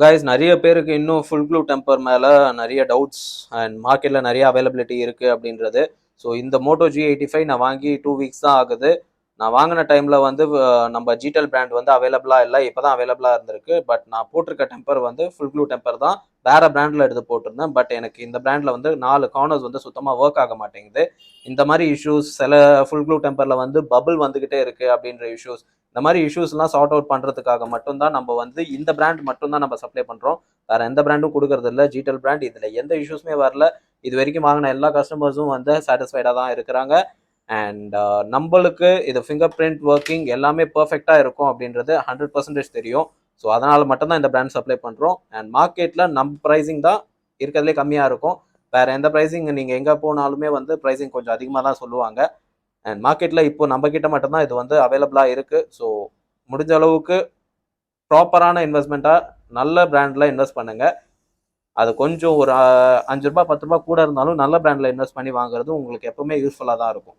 Guys, நிறைய பேருக்கு இன்னும் ஃபுல் க்ளூ டெம்பர் மேலே நிறைய டவுட்ஸ் அண்ட் மார்க்கெட்டில் நிறைய அவைலபிலிட்டி இருக்குது அப்படின்றது. ஸோ இந்த மோட்டோ G85 நான் வாங்கி 2 வீக்ஸ் தான் ஆகுது. நான் வாங்கின டைமில் வந்து நம்ம ஜிடெல் பிராண்ட் வந்து அவைலபிளாக இல்லை, இப்போ தான் அவைலபிளாக இருந்திருக்கு. பட் நான் போட்டிருக்க டெம்பர் வந்து ஃபுல் க்ளூ டெம்பர் தான், வேறு பிராண்டில் எடுத்து போட்டிருந்தேன். பட் எனக்கு இந்த பிராண்டில் வந்து 4 கார்னர்ஸ் வந்து சுத்தமாக ஒர்க் ஆக மாட்டேங்குது. இந்த மாதிரி இஷ்யூஸ், சில ஃபுல் க்ளூ டெம்பரில் வந்து பபிள் வந்துக்கிட்டே இருக்குது அப்படின்ற இஷ்யூஸ், இந்த மாதிரி இஷ்யூஸ்லாம் சார்ட் அவுட் பண்ணுறதுக்காக மட்டும்தான் நம்ம வந்து இந்த பிராண்ட் மட்டும்தான் நம்ம சப்ளை பண்ணுறோம். வேறு எந்த பிராண்டும் கொடுக்கறது இல்லை. ஜிடெல் பிராண்ட் இதில் எந்த இஷ்யூஸுமே வரல. இது வரைக்கும் வாங்கின எல்லா கஸ்டமர்ஸும் வந்து சாட்டிஸ்ஃபைடாக தான் இருக்கிறாங்க. அண்ட் நம்மளுக்கு இது ஃபிங்கர் பிரிண்ட் ஒர்க்கிங் எல்லாமே பர்ஃபெக்டாக இருக்கும் அப்படின்றது 100% தெரியும். ஸோ அதனால் மட்டும்தான் இந்த பிராண்ட் சப்ளை பண்ணுறோம். அண்ட் மார்க்கெட்டில் நம்ம ப்ரைஸிங் தான் இருக்கிறதுலே கம்மியாக இருக்கும். வேறு எந்த ப்ரைஸிங் நீங்கள் எங்கே போனாலுமே வந்து ப்ரைஸிங் கொஞ்சம் அதிகமாக தான் சொல்லுவாங்க. அண்ட் மார்க்கெட்டில் இப்போ நம்ம கிட்ட மட்டும்தான் இது வந்து அவைலபிளாக இருக்குது. ஸோ முடிஞ்ச அளவுக்கு ப்ராப்பரான இன்வெஸ்ட்மெண்ட்டாக நல்ல பிராண்டில் இன்வெஸ்ட் பண்ணுங்கள். அது கொஞ்சம் ஒரு 5 ரூபா 10 ரூபா கூட இருந்தாலும் நல்ல பிராண்டில் இன்வெஸ்ட் பண்ணி வாங்குறது உங்களுக்கு எப்பவுமே யூஸ்ஃபுல்லாக தான் இருக்கும்.